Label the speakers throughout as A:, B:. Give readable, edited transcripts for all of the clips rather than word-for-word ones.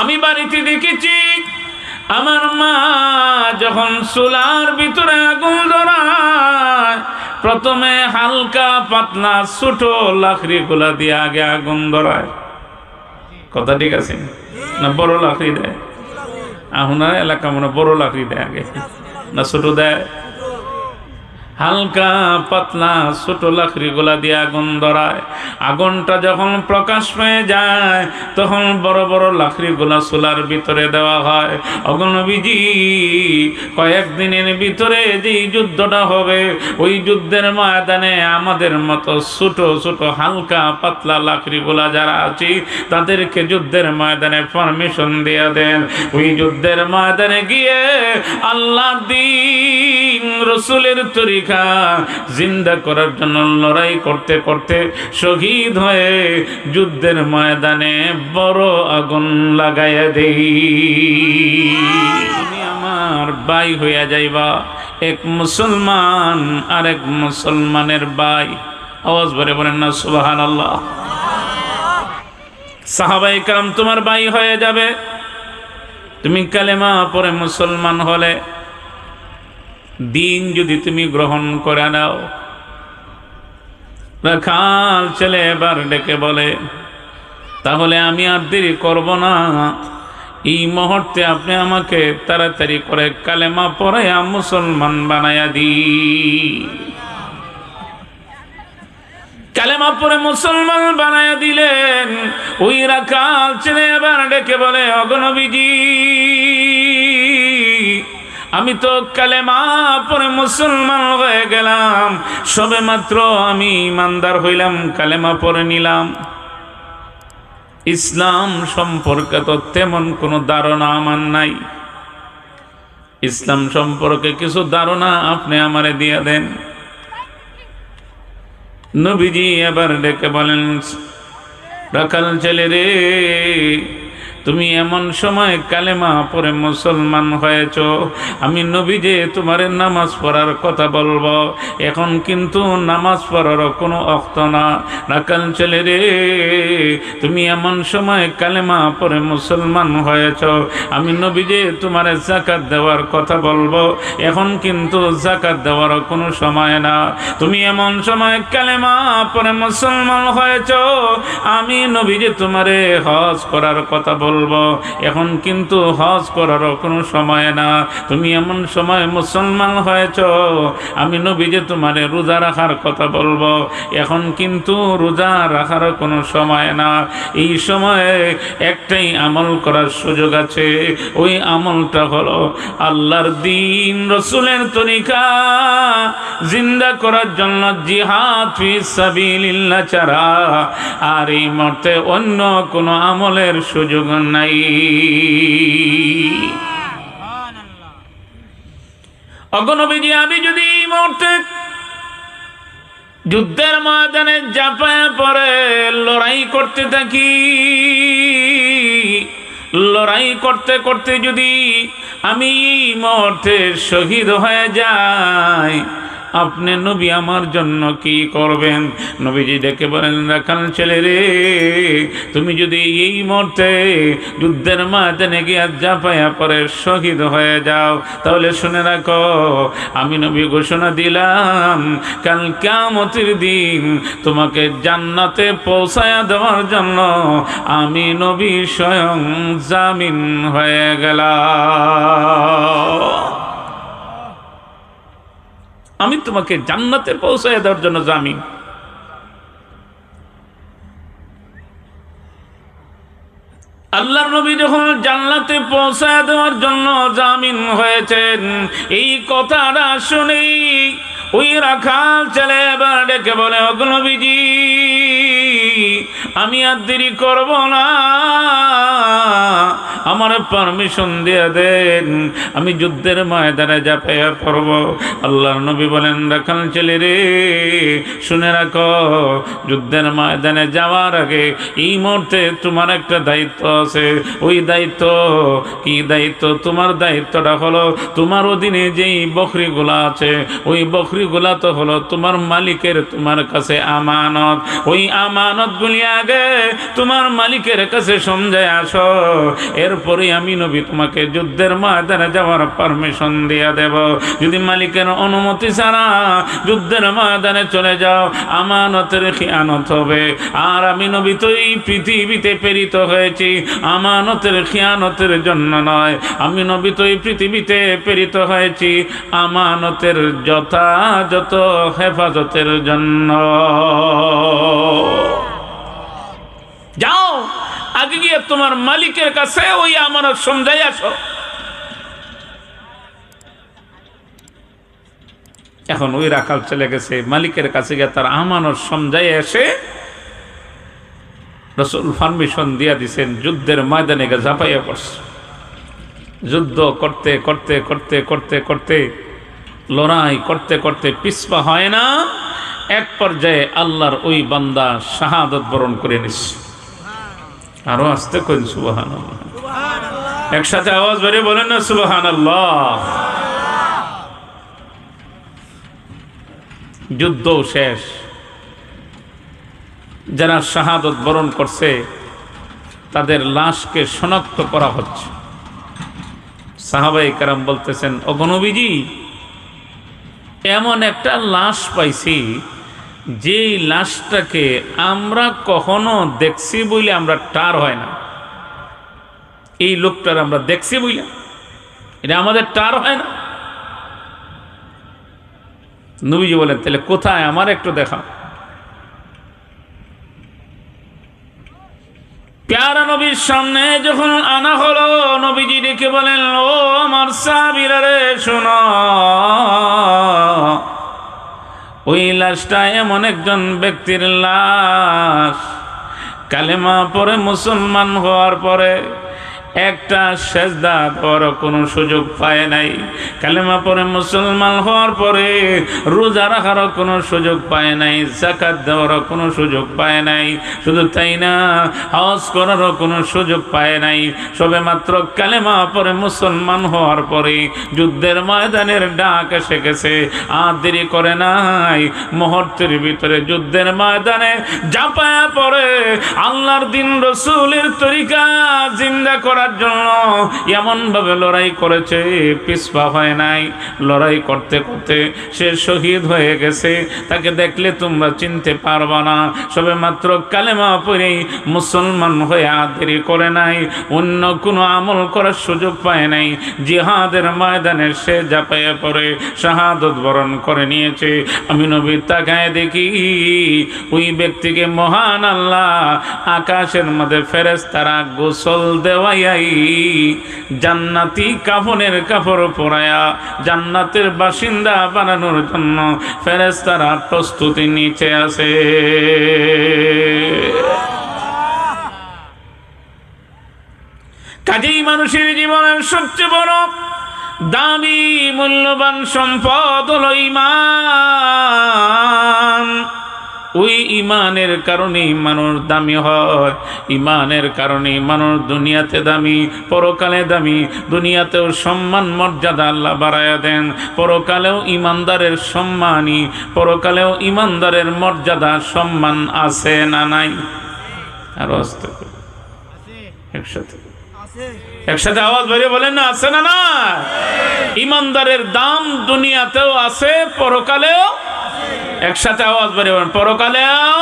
A: আমি বাড়িতে দেখেছি আমার মা যখন চুলার ভিতরে আগুন ধরায় প্রথমে হালকা পাতলা ছোট লাকড়ি গুলা দিয়ে আগে আগুন ধরায়। কথা ঠিক আছে না? বড় লাকড়ি দেয়? আপনার এলাকা মনে বড় লাকড়ি দেয় আগে না ছোট দেয়? হালকা পাতলা ছোট লাকড়ি গুলা দিয়ে আগুন ধরায়। আগুনটা যখন প্রকাশ পেয়ে যায় তখন বড় বড় লাকড়ি গুলা চুলার ভিতরে দেওয়া হয়। অগণবিজি কয়েকদিনের ভিতরে যে যুদ্ধটা হবে ওই যুদ্ধের ময়দানে আমাদের মতো ছোট ছোট হালকা পাতলা লাকড়ি গুলা যারা আছে তাদেরকে যুদ্ধের ময়দানে পারমিশন দিয়ে দেন। ওই যুদ্ধের ময়দানে গিয়ে আল্লাহ দ্বীন রসুলের তরিকা জিন্দা করার জন্য লড়াই করতে করতে শহীদ হয়ে যুদ্ধের ময়দানে বড় আগুন লাগাইয়া দেই। তুমি আমার ভাই হইয়া যাইবা, এক মুসলমান আর এক মুসলমানের ভাই। আওয়াজ ভরে বলেন না সুবহানাল্লাহ। সাহাবায়ে কেরাম তোমার ভাই হয়ে যাবে তুমি কালেমা পড়ে মুসলমান হলে। দিন যদি তুমি গ্রহণ করে নাও। রাখাল ছেলে এবার ডেকে বলে তাহলে আমি আর দেরি করব না, এই মুহূর্তে আপনি আমাকে তাড়াতাড়ি করে কালেমা পড়াইয়া মুসলমান বানায়া দি। কালেমা পড়ে মুসলমান বানায়া দিলেন। ওই রাখাল ছেলে এবার ডেকে বলে অগণবিজি আমি তো কালেমা পড়ে মুসলমান হয়ে গেলাম, সবে মাত্র আমি ইমানদার হইলাম, কালেমা পড়ে নিলাম। ইসলাম সম্পর্কে তো তেমন কোনো ধারণা আমার নাই। ইসলাম সম্পর্কে কিছু ধারণা আপনি আমারে দিয়ে দেন। নবীজি এবার ডেকে বলেন রাখাল ছেলে রে, তুমি এমন সময় কালেমা পড়ে মুসলমান হয়েছ, আমি নবী যে তোমার নামাজ পড়ার কথা বলবো, এখন কিন্তু নামাজ পড়ার কোনো অক্ত না। রাখাল ছেলে রে, তুমি এমন সময় কালেমা পড়ে মুসলমান হয়েছ, আমি নবী যে তোমার যাকাত দেওয়ার কথা বলবো, এখন কিন্তু যাকাত দেওয়ার কোনো সময় না। তুমি এমন সময় কালেমা পড়ে মুসলমান হয়েছ, আমি নবী যে তোমারে হজ করার কথা বলবো, এখন কিন্তু হজ করারও কোনো সময় না। তুমি এমন সময় মুসলমান হয়েছ, আমি নবী যে তোমারে রোজা রাখার কথা বলবো, এখন কিন্তু রোজা রাখারও কোনো সময় না। এই সময়ে একটাই আমল করার সুযোগ আছে, ওই আমলটা হলো আল্লাহর দ্বীন রসুলের তরিকা জিন্দা করার জন্য জিহাদ ফি সাবিলিল্লাহ ছাড়া আর এই মুহূর্তে অন্য কোনো আমলের সুযোগ নাই। অগণবিজি আমি যদি এই মুহূর্তে যুদ্ধের ময়দানে ঝাঁপায়া পড়ে লড়াই করতে থাকি, লড়াই করতে করতে যদি আমি এই মুহূর্তে শহীদ হয়ে যাই, আপনি নবী আমার জন্য কি করবেন? নবীজি ডেকে বলেন রাখাল ছেলে রে, তুমি যদি এই মুহূর্তে যুদ্ধের ময়দানে গিয়ে ঝাঁপায়া পড়ে শহীদ হয়ে যাও, তাহলে শুনে রাখো আমি নবী ঘোষণা দিলাম কাল কিয়ামতের দিন তোমাকে জান্নাতে পৌঁছায়া দেওয়ার জন্য আমি নবী স্বয়ং জামিন হয়ে গেলাম। আমি তোমাকে জান্নাতে পৌঁছায় দেওয়ার জন্য জামিন। আল্লাহর নবী যখন জান্নাতে পৌঁছায় দেওয়ার জন্য জামিন হয়েছেন, এই কথাটা শুনেই ওই রাখাল ছেলে এবার ডেকে বলে ওগো নবীজি আমি আর দেরি করব না, আমার পারমিশন দিয়ে দেন, আমি যুদ্ধের ময়দানে ঝাঁপাইয়া পড়ব। আল্লাহর নবী বলেন, রাখাল ছেলে রে, শুনে রাখো, যুদ্ধের ময়দানে যাওয়ার আগে এই মুহূর্তে তোমার একটা দায়িত্ব আছে। ওই দায়িত্ব কি দায়িত্ব? তোমার দায়িত্বটা হলো তোমার অধীনে যেই বকরিগুলা আছে, ওই বকরিগুলা তো হলো তোমার মালিকের তোমার কাছে আমানত। ওই আমানতগুলি আগে তোমার মালিকের কাছে সমঝায় আসো, এরপরে আমি নবী তোমাকে যুদ্ধের ময়দানে যাওয়ার পারমিশন দিয়ে দেব। যদি মালিকের অনুমতি ছাড়া যুদ্ধের ময়দানে চলে যাও, আমানতের খিয়ানত হবে। আর আমি নবী তো এই পৃথিবীতে প্রেরিত হয়েছি আমানতের খিয়ানতের জন্য নয়, আমি নবী তো এই পৃথিবীতে প্রেরিত হয়েছি আমানতের যথাযথ হেফাজতের জন্য। যাও, আগে গিয়ে তোমার মালিকের কাছে ওই আমানত সমঝাই আসো। এখন ওই রাখাল চলে গেছে, মালিকের কাছে গিয়ে তার আমানত সমঝাই এসে রাসূল পারমিশন দিয়া দিছেন, যুদ্ধের ময়দানে গিয়ে ঝাঁপাইয়া পড়ছে। যুদ্ধ করতে করতে করতে করতে করতে লড়াই করতে করতে পিছপা হয় না, এক পর্যায়ে আল্লাহর ওই বান্দা শাহাদত বরণ করে নিচ্ছে। আরো আসতে কইন সুবহানাল্লাহ, একসাথে আওয়াজ বেরিয়ে বলেন না সুবহানাল্লাহ। যুদ্ধ শেষ, যারা শাহাদত বরণ করছে তাদের লাশকে শনাক্ত করা হচ্ছে। সাহাবায়ে কেরাম বলতেছেন, ওগো নবীজি, এমন একটা লাশ পাইছি যেই লাশটাকে আমরা কখনো দেখছি বলে আমরা টার হয় না। এই লোকটার আমরা দেখছি বলে এটা আমাদের টার হয় না। নবীজি বলেন, তাহলে কোথায়, আমার একটু দেখা। প্যারা নবীর সামনে যখন আনা হলো, নবীজি ডেকে বলেন, ও আমার সাহাবীরা রে, শোনো, ওই লাশটা এমন একজন ব্যক্তির লাশ, কালেমা পড়ে মুসলমান হওয়ার পরে একটা সেজদা দেওয়ারও কোনো সুযোগ পায় নাই। কালেমা পড়ে মুসলমান হওয়ার পরে রোজা রাখারও কোনো সুযোগ পায় নাই, যাকাত দেওয়ারও কোনো সুযোগ পায় নাই। শুধু তাই না, হজ করারও কোনো সুযোগ পায় নাই। সবে মাত্র কালেমা পড়ে মুসলমান হওয়ার পরে যুদ্ধের ময়দানের ডাক এসে গেছে। আর দেরি করে নাই, মুহূর্তের ভিতরে যুদ্ধের ময়দানে ঝাঁপায়া পড়ে আল্লাহর দিন রসুলের তরিকা জিন্দা করা জন্য এমন ভাবে লড়াই করেছে, পিছপা হয় নাই। লড়াই করতে করতে সে শহীদ হয়ে গেছে। তাকে দেখলে তোমরা চিনতে পারবা না। সবে মাত্র কালেমা পড়েই মুসলমান হয়ে দেরি করে নাই, অন্য কোনো আমল করার সুযোগ পায় নাই। জিহাদের ময়দানে সে ঝাঁপাইয়া পড়ে শাহাদত বরণ করে নিয়েছে। আমি নবী তাকায় দেখি ওই ব্যক্তিকে মহান আল্লাহ আকাশের মধ্যে ফেরেশতারা গোসল দেওয়াইয়া জান্নাতি কাফনের কাপড় পরায়া জান্নাতের বাসিন্দা বানানোর জন্য ফেরেশতারা প্রস্তুতি নিতে আছে। কাজেই মানুষের জীবনের সবচেয়ে বড় দামি মূল্যবান সম্পদ হলো ঈমান। ওই ঈমানের কারণেই মানুষ দামি হয়। ঈমানের কারণে মানুষ দুনিয়াতে দামি, পরকালে দামি। দুনিয়াতেও সম্মান মর্যাদা আল্লাহ বাড়ায়া দেন, পরকালেও ঈমানদারের সম্মানই, পরকালেও ঈমানদারের মর্যাদা সম্মান আছে না নাই? আর আসতে একসাথে একসাথে আওয়াজ বেরিয়ে বলেন না, আছে না না? ঈমানদারের দাম দুনিয়াতেও আছে, পরকালেও। একসাথে আওয়াজ বেরিয়ে বলেন, পরকালেও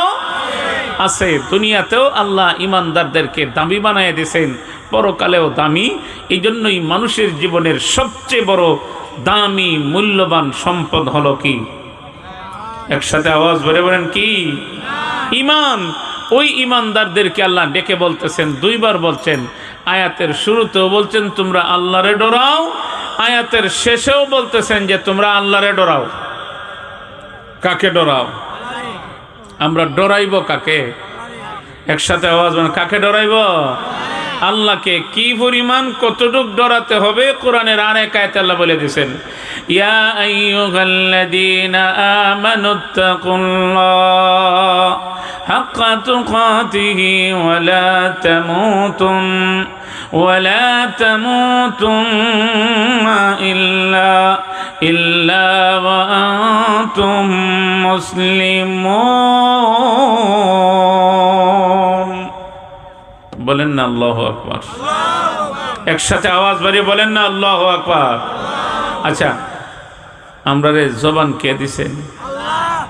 A: আছে। দুনিয়াতেও আল্লাহ ঈমানদারদেরকে দামি বানিয়ে দিয়েছেন, পরকালেও দামি। এই জন্যই মানুষের জীবনের সবচেয়ে বড় দামি মূল্যবান সম্পদ হলো কি? একসাথে আওয়াজ বেরিয়ে বলেন কি? ঈমান। ওই ঈমানদারদেরকে আল্লাহ ডেকে বলতেছেন, দুইবার বলছেন। আয়াতের শুরুতেও বলছেন তোমরা আল্লাহরে ডরাও, আয়াতের শেষেও বলতেছেন যে তোমরা আল্লাহরে ডরাও। কাকে ডরাও? আমরা ডরাইব কাকে? একসাথে আওয়াজ বলেন, কাকে ডরাইব? আল্লাহকে কি পরিমাণ কতটুক ডরাতে হবে কোরআনের আরেক আয়াতে আল্লাহ বলে দিয়েছেন, ইয়া আইয়ুহাল্লাযীনা আমানুত্তাকুল্লাহ হাক্কা তুকাতিহি ওয়ালা তামুতুন্না ইল্লা ওয়া আনতুম মুসলিমুন। বলেন না আল্লাহু আকবার। একসাথে আওয়াজ বাড়িয়ে বলেন না আল্লাহু আকবার। আচ্ছা, আমরা রে জবান কে দিছেন?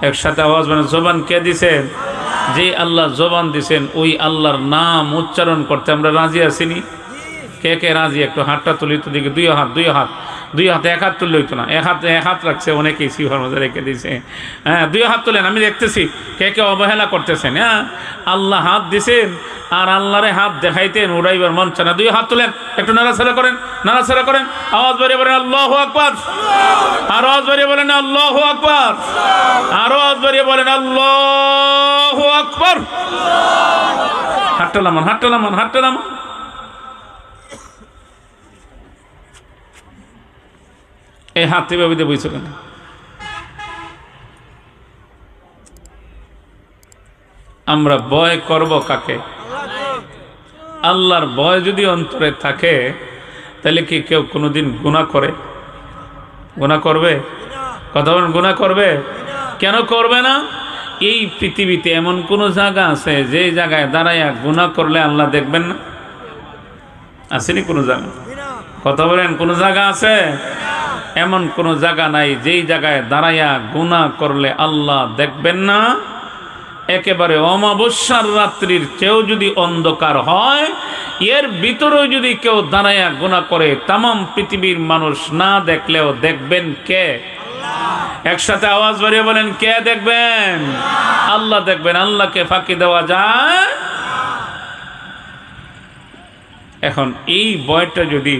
A: একসাথে আওয়াজ বাড়িয়ে জবান কে দিছেন? যে আল্লাহ জবান দিছেন ওই আল্লাহর নাম উচ্চারণ করতে আমরা রাজি আছিনি? কে কে রাজি? একটু হাতটা তুলি তো দেখি। দুই হাত, এক হাত তুললে হইতো না, এক হাত রাখছে অনেকেই, সিফার মধ্যে রেখে দিয়েছে। হ্যাঁ, 2 হাত তোলেন, আমি দেখতেছি কে কে অবহেলা করতেছেন। হ্যাঁ, আল্লাহ হাত দিছেন আর আল্লাহরে হাত দেখাইতেন, উড়াইবার মন চায় না। 2 হাত তোলেন, একটু নাড়াচাড়া করেন, আওয়াজ বাড়িয়ে বলেন আল্লাহু আকবার। আর আওয়াজ বাড়িয়ে বলেন আল্লাহু আকবার। আরো আওয়াজ বাড়িয়ে বলেন আল্লাহু আকবার। হাতটা নামান। এই হাত থেকে ভাবিতে বইছ কেন? আমরা ভয় করব কাকে? আল্লাহর ভয় যদি অন্তরে থাকে তাহলে কি কেউ কোনোদিন গুনাহ করবে? কথা বলেন, গুনাহ করবে? কেন করবে না? এই পৃথিবীতে এমন কোন জায়গা আছে যে জায়গায় দাঁড়াইয়া গুনাহ করলে আল্লাহ দেখবেন না? আসেনি কোনো জায়গা? কথা বলেন, কোন জায়গা আছে? এমন কোন জায়গা নাই যেই জায়গায় দাঁড়াইয়া গুনাহ করলে আল্লাহ দেখবেন না। একেবারে অমাবস্যার রাত্রির চেয়েও যদি অন্ধকার হয়, এর ভিতরেও যদি কেউ দাঁড়াইয়া গুনাহ করে, তামাম পৃথিবীর মানুষ না দেখলেও দেখবেন কে? একসাথে আওয়াজ বাড়িয়ে বলেন, কে দেখবেন? আল্লাহ দেখবেন। আল্লাহকে ফাঁকি দেওয়া যায়? এখন এই ভয়টা যদি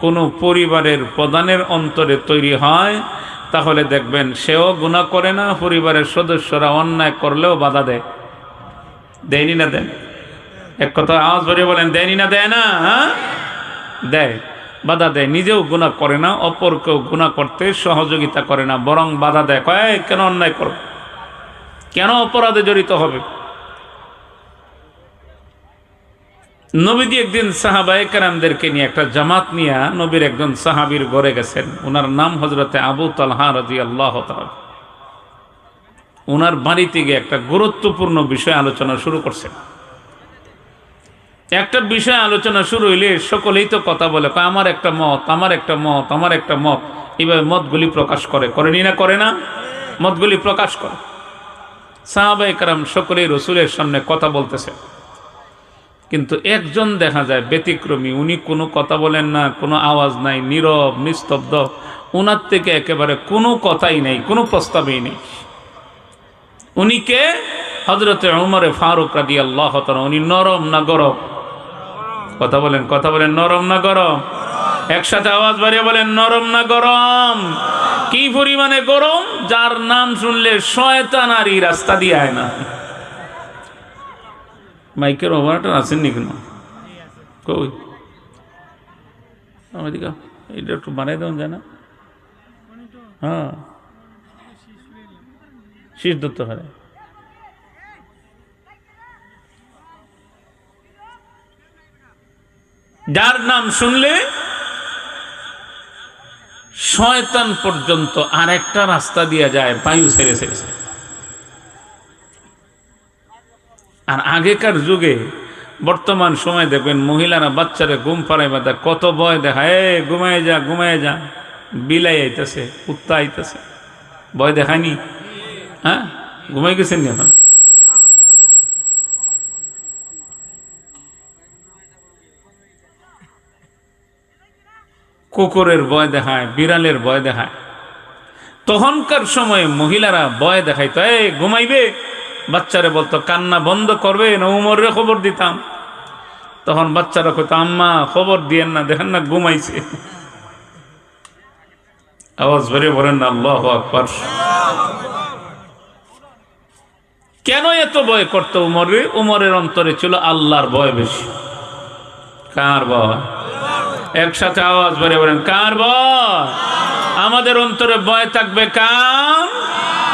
A: কোনো পরিবারের প্রধানের অন্তরে তৈরি হয় তাহলে দেখবেন সেও গুনাহ করে না, পরিবারের সদস্যরা অন্যায় করলেও বাধা দেয়নি না দেন? এক কথা আওয়াজ বাড়িয়ে বলেন, দেয়নি না দেয় না? দেয়, বাধা দেয়। নিজেও গুনাহ করে না, অপরকেও গুনাহ করতে সহযোগিতা করে না, বরং বাধা দেয়। কয় কেন অন্যায় করো, কেন অপরাধে জড়িত হবে? নবীজি একদিন সাহাবায়ে কেরামদেরকে নিয়ে একটা জামাত নিয়ে নবীর একজন সাহাবীর ঘরে গেছেন। ওনার নাম হযরতে আবু তালহা রাদিয়াল্লাহু তাআলা। ওনার বাড়িতে গিয়ে একটা গুরুত্বপূর্ণ বিষয় আলোচনা শুরু করছেন। একটা বিষয় আলোচনা শুরু হইলে সকলেই তো কথা বলে, আমার একটা মত। এইভাবে মতগুলি প্রকাশ করেনি না? করে না? মতগুলি প্রকাশ করে। সাহাবায়ে কেরাম সকলেই রাসূলের সামনে কথা বলতেছে, কিন্তু একজন দেখা যায় ব্যতিক্রমী। উনি কোনো কথা বলেন না, কোনো আওয়াজ নাই, নীরব নিস্তব্ধ। উনার থেকে একেবারে কোনো কথাই নেই, কোনো প্রস্তাবই নেই। উনি কে? হযরতে উমরে ফারুক রাদিয়াল্লাহু তাআলা। উনি নরম না গরম? কথা বলেন, নরম না গরম? একসাথে আওয়াজ বাড়িয়ে বলেন, নরম না গরম? কি পরিমাণে গরম, যার নাম শুনলে শয়তান আর এই রাস্তা দিয়ে আয় না। মাইকের ওভারটা আসেননি কেন? কই আমাদিকে এটা একটু বানাই দেওয়া যায় না? হ্যাঁ, শীষ ধরতে পারে। যার নাম শুনলে শয়তান পর্যন্ত আরেকটা রাস্তা দিয়ে যায়, বায়ু ছেড়ে। আর আগেকার যুগে, বর্তমান সময় দেখবেন মহিলারা বাচ্চারা ঘুম পাড়ায় বাঁধা কত ভয় দেখায়, ঘুমায় যা, বিলাই আইতেছে, কুত্তা আইতেছে, ভয় দেখায়নি? হ্যাঁ, ঘুমাই গেছেন নি আপনারা? কুকুরের ভয় দেখায়, বিড়ালের ভয় দেখায়। তখনকার সময়ে মহিলারা ভয় দেখাইতো, ঘুমাইবে, বাচ্চারা বলতো কান্না বন্ধ করবে না, উমরে খবর দিতাম। তখন বাচ্চারা কইতো আম্মা খবর দিয়েন না, দেখেন না ঘুমাইছে। আওয়াজ বেরিয়ে বলেন না আল্লাহু আকবার। কেন এত ভয় করতো উমরের অন্তরে ছিল আল্লাহর ভয় বেশি। কার ভয়? একসাথে আওয়াজ বেড়ে বলেন, কার ভয়? আমাদের অন্তরে ভয় থাকবে কার?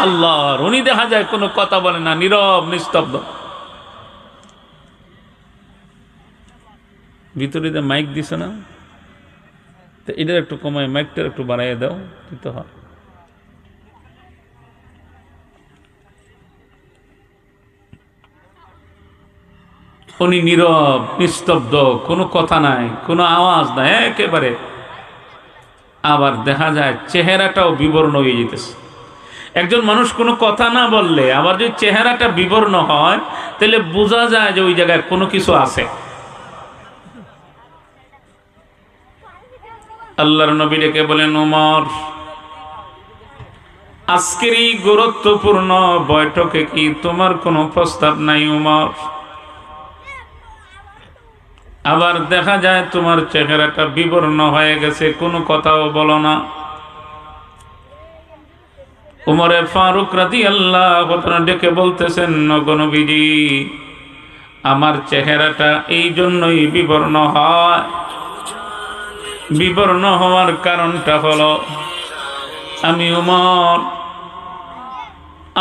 A: আল্লাহর। উনি দেখা যায় কোনো কথা বলে না, নীরব নিস্তব্ধ। ভিতরে যে মাইক দিছে না, তো এটার একটু কমায়, মাইকটার একটু বাড়াইয়ে দাও, তো হয়। উনি নীরব নিস্তব্ধ, কোনো কথা নাই, কোনো আওয়াজ নাই, একেবারে। আবার দেখা যায় চেহারাটাও বিবর্ণ হয়ে যেতেছে। একজন মানুষ কোনো কথা না বললে আবার যদি চেহারাটা বিবর্ণ হয়, তাহলে বোঝা যায় যে ওই জায়গায় কোনো কিছু আছে। আল্লাহর নবী ডেকে বলেন, ওমর, আজকের এই গুরুত্বপূর্ণ বৈঠকে কি তোমার কোনো প্রস্তাব নাই ওমর? আবার দেখা যায় তোমার চেহারাটা বিবর্ণ হয়ে গেছে, কোনো কথাও বলো না। উমরে ফারুক রাদিয়াল্লাহু তাআলা ডেকে বলতেছেন, ওগো নবীজি, আমার চেহারাটা এই জন্যই বিবর্ণ হয়। বিবর্ণ হওয়ার কারণটা হলো, আমি উমর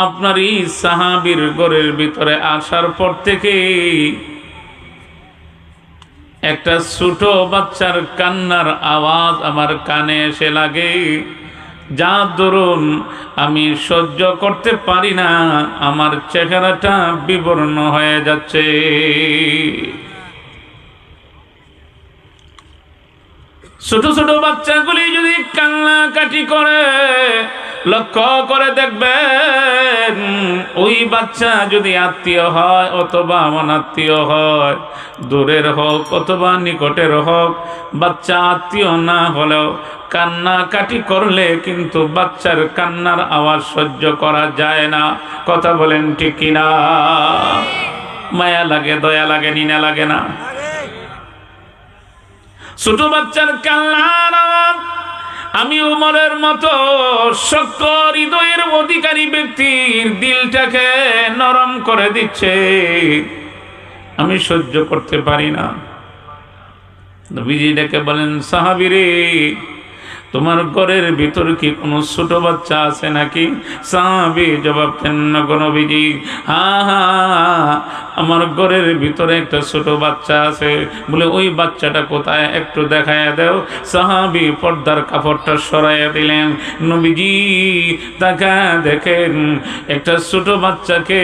A: আপনার এই সাহাবীর ঘরের ভিতরে আসার পর থেকে একটা ছোট বাচ্চার কান্নার আওয়াজ আমার কানে এসে লাগে, যা দরুন আমি সহ্য করতে পারি না, আমার চেহারাটা বিবর্ণ হয়ে যাচ্ছে। ছোট ছোট বাচ্চাগুলি যদি কান্নাকাটি করে, লক্ষ্য করে দেখবেন, ওই বাচ্চা যদি আত্মীয় হয় অথবা অনাত্মীয় হয়, দূরের হোক অথবা নিকটের হোক, বাচ্চা আত্মীয় না হলেও কান্নাকাটি করলে কিন্তু বাচ্চার কান্নার আওয়াজ সহ্য করা যায় না। কথা বলেন ঠিক কিনা? মায়া লাগে, দয়া লাগে, নিনা লাগে না? ছোট বাচ্চার কান্নার আওয়াজ আমি উমরের মতো শক্ত হৃদয়ের অধিকারী ব্যক্তির দিলটাকে নরম করে দিচ্ছে, আমি সহ্য করতে পারি না। নবীজি ডেকে বলেন, সাহাবীরে, তোমার ঘরের ভিতর কি কোনো ছোট বাচ্চা আছে নাকি? সাহাবী জবাব দেন, নবীজি, হ্যাঁ, আমার ঘরের ভিতরে একটা ছোট বাচ্চা আছে। বলে, ওই বাচ্চাটা কোথায়, একটু দেখায় দাও। সাহাবী পর্দার কাপড়টা সরাইয়া দিলেন। নবীজি তাকা দেখেন, একটা ছোট বাচ্চাকে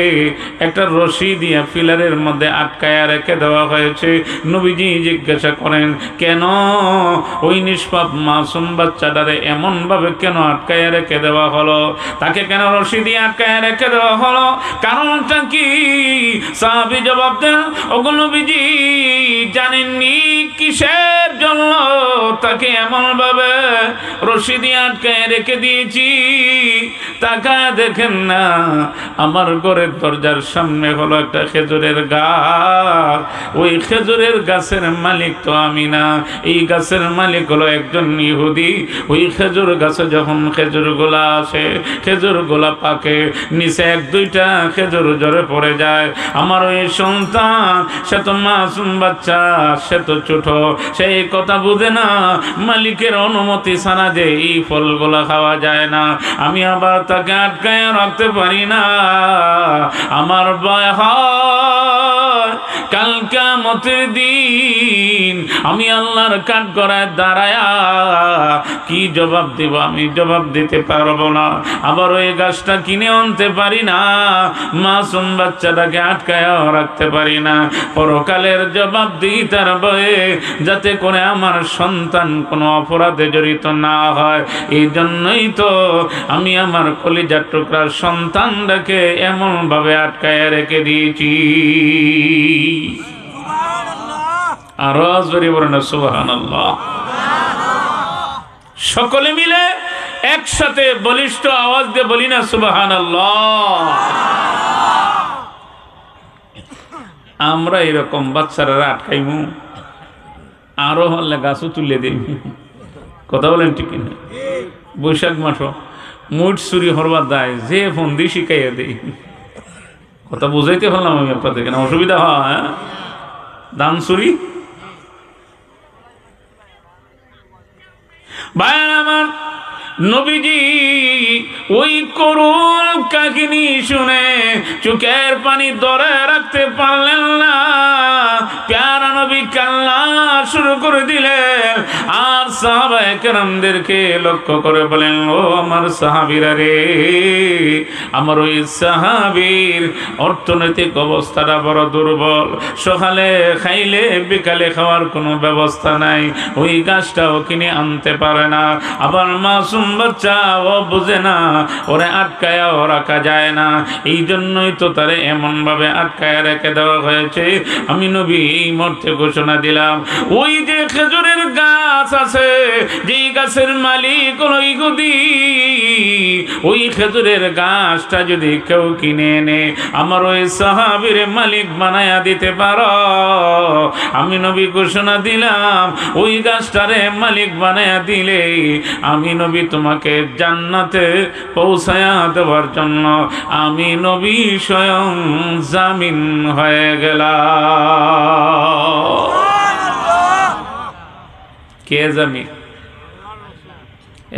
A: একটা রশি দিয়ে পিলারের মধ্যে আটকায়া রেখে দেওয়া হয়েছে। নবীজি জিজ্ঞাসা করেন, কেন ওই নিষ্পাপ মাসুম বাচ্চাটারে এমন ভাবে কেন আটকায়া রেখে দেওয়া হলো? তাকে কেন রশি দিয়ে আটকায়া রেখে দেওয়া হলো? কারণটা কি? সাহাবী জবাব দেন, ওগো নবীজি, জানেননি কিসের জন্য তাকে এমন ভাবে রশি দিয়ে আটকায়া রেখে দিয়েছি? তাকা দেখেন না, আমার ঘরের দরজার সামনে হলো একটা খেজুরের গাছ। ওই খেজুরের গাছের মালিক তো আমি না, এই গাছের মালিক হলো একজন ইহুদি। ওই খেজুর গাছে যখন খেজুর গোলা আসে, খেজুর গোলা পাকে, নিচে এক দুইটা খেজুর ঝরে পড়ে যায়। আমার ওই সন্তান, সে তো মাসুম বাচ্চা, সে তো ছোট, সেই কথা বুঝে না মালিকের অনুমতি ছাড়া যে এই ফলগুলা খাওয়া যায় না। আমি আবার তাকে আটকায় রাখতে পারি না। আমার ভয় হয় কাল কিয়ামতের দিন আমি আল্লাহর কাঠগড়ায় দাঁড়ায়া কি জবাব দেব, আমি জবাব দিতে পারবো না। আবার ওই গাছটা কিনে আনতে পারি না, মাসুম বাচ্চাটাকে আটকায় রাখতে পারি না। পরকালের জবাব দিই তার ভয়ে, যাতে করে আমার সন্তান কোনো অপরাধে জড়িত না হয়। এই জন্যই তো আমি আমার কলিজার টুকরার সন্তানটাকে এমন ভাবে আটকায় রেখে দিয়েছি। আরো জোরে বলেন সুবহানাল্লাহ। সকলে মিলে একসাথে বলিষ্ঠ আওয়াজ দিয়ে বলি না সুবহানাল্লাহ। আমরা এরকম বাচ্চারা আটকাইমু, আরো হলে গাছও তুলে দিই। কথা বলেন ঠিক না? বৈশাখ মাস মুঠ চুরি হরবার দায়, যে ফোন দিয়ে শিখাইয়া দেই। কথা বুঝাইতে পারলাম আমি আপনাদের, কেন অসুবিধা হয়? দান চুরি ভাই আমার, নবীজি ওই করুণ কাহিনী শুনে চোখের পানি ধরে রাখতে পারলেন না। প্যারা নবী কান্না শুরু করে দিলেন, আর সাহাবায়ে কেরামদেরকে লক্ষ্য করে বলেন, ও আমার সাহাবীরা রে, আমার ওই সাহাবীর অর্থনৈতিক অবস্থাটা বড় দুর্বল, সকালে খাইলে বিকালে খাওয়ার কোনো ব্যবস্থা নাই, ওই গাছটাও কিনে আনতে পারে না, আবার মাসুম বাচ্চা, ও বুঝে না, ওরে আটকায়াও রাখা যায় না, এই জন্যই তো তারে এমন ভাবে আটকায়া রেখে দেওয়া হয়েছে। আমি নবী এই মুহূর্তে ঘোষণা দিলাম, ওই যে খেজুরের গাছ আছে, যে গাছের মালিক হলো ইহুদি, ওই খেজুরের গাছটা যদি কেউ কিনে এনে আমার ওই সাহাবীর মালিক বানায়া দিতে পারো, আমি নবী ঘোষণা দিলাম, ওই গাছটারে মালিক বানায়া দিলে আমি নবী তোমাকে জান্নাতে পৌঁছায়া দেওয়ার জন্য আমি নবী স্বয়ং জামিন হয়ে গেলাম। কে জামিন?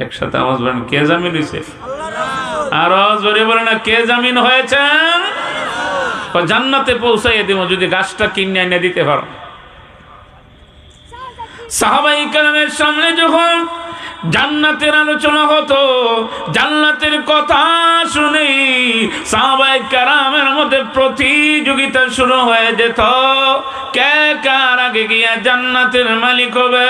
A: একসাথে আওয়াজ বলেন, কে জামিন হয়েছে? আরো জোরে বলেন না, কে জামিন হয়েছেন? জান্নাতে পৌঁছাইয়ে দিব যদি গাছটা কিনে এনে দিতে পারো। সাহাবায়ে কেরামের সামনে যখন জান্নাতের আলোচনা হতো, জান্নাতের কথা শুনে সাহাবায়ে কেরামের মধ্যে প্রতিযোগিতা শুরু হয়ে যেত, কে কার আগে গিয়া জান্নাতের মালিক হবে।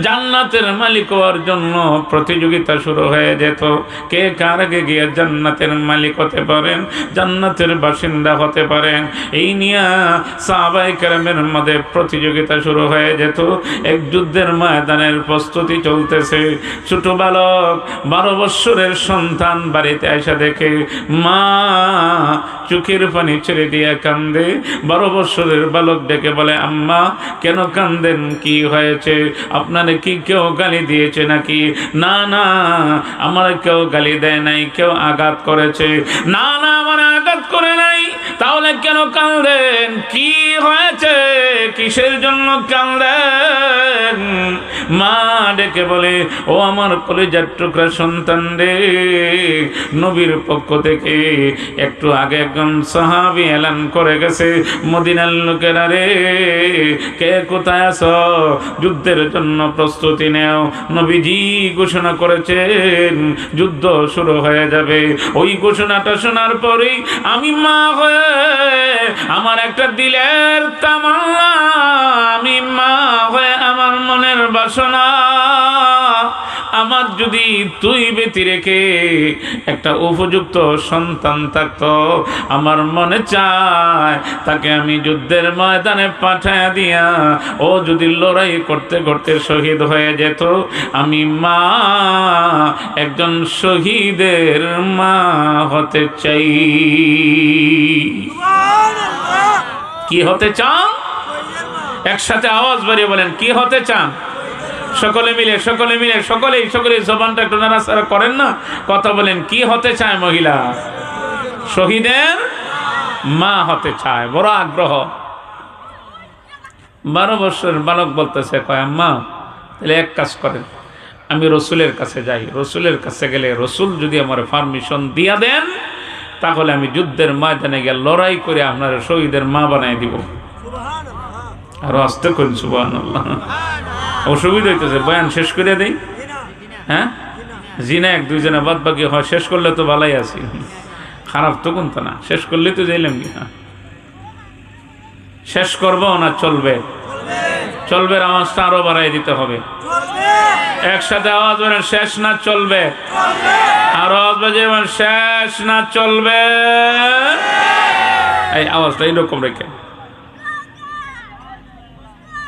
A: জান্নাতের মালিক হওয়ার জন্য প্রতিযোগিতা শুরু হয়ে যেত, কে কার আগে গিয়া জান্নাতের মালিক হতে পারেন, জান্নাতের বাসিন্দা হতে পারেন, এই নিয়ে সাহাবায়ে কেরামের মধ্যে প্রতিযোগিতা শুরু হয়ে যেত। এক যুদ্ধের ময়দানের প্রস্তুতি চলতেছে, ছোট বালক 12 বৎসরের সন্তান বাড়িতে এসে দেখে মা চোখের পানি ছেড়ে দিয়ে কান্দে। 12 বৎসরের বালক ডেকে বলে, আম্মা কেন কান্দেন, কি হয়েছে? আপনারে কি কেউ গালি দিয়েছে নাকি? না না, আমার কেউ গালি দেয় নাই, কেউ আঘাত করেছে। না না, আমার আঘাত করে নাই, তাহলে কেন কাঁদেন? কি হয়েছে, কিসের জন্য কাঁদেন? মা ডেকে বলে, ও আমার কলিজার টুকরা সন্তান রে, নবীর পক্ষ থেকে একটু আগে একজন সাহাবী এলান করে গেছে, মদিনার লোকেরা রে, কে কোথায় আছো, যুদ্ধের জন্য প্রস্তুতি নেও। নবীজি ঘোষণা করেছেন যুদ্ধ শুরু হয়ে যাবে। ওই ঘোষণাটা শোনার পরেই আমি মা হয়ে আমার একটা দিলের তামান্না, আমি মা হয়ে আমার মনের বাসনা, আমার যদি তুই বেতি রেখে একটা উপযুক্ত সন্তান থাকতো, আমার মনে চায় তাকে আমি যুদ্ধের ময়দানে পাঠায়া দিয়া ও যদি লড়াই করতে করতে শহীদ হয়ে যেত, আমি মা একজন শহীদের মা হতে চাই। কি হতে চান? একসাথে আওয়াজ বাড়িয়ে বলেন, কি হতে চান? সকলে মিলে সকলেই জবানটা একটু নাড়াচাড়া করেন না, কথা বলেন, কি হতে চায় মহিলা? শহীদের মা হতে চায়, বড় আগ্রহ। 12 বছরের বালক বলতেছে, কয় আম্মা তাহলে এক কাজ করেন, আমি রসুলের কাছে যাই, রসুলের কাছে গেলে রসুল যদি আমার পারমিশন দিয়া দেন, তাহলে আমি যুদ্ধের ময়দানে গিয়ে লড়াই করে আপনার শহীদের মা বানাই দিব। আরো আসতে করেন সুবহানাল্লাহ। অসুবিধা হইতেছে, বয়ান শেষ করে দেই। হ্যাঁ, জিনা 1-2 বাদ বাকি হয়, শেষ করলে তো ভালোই আছি, খারাপ তো কোনটা না, শেষ করলে তো যাইলাম কি। শেষ করবো না চলবে? চলবে, আওয়াজটা আরো বাড়াই দিতে হবে। একসাথে আওয়াজ বলেন, শেষ না চলবে? আরো আওয়াজ বাজে, শেষ না চলবে? এই আওয়াজটা এইরকম রেখে।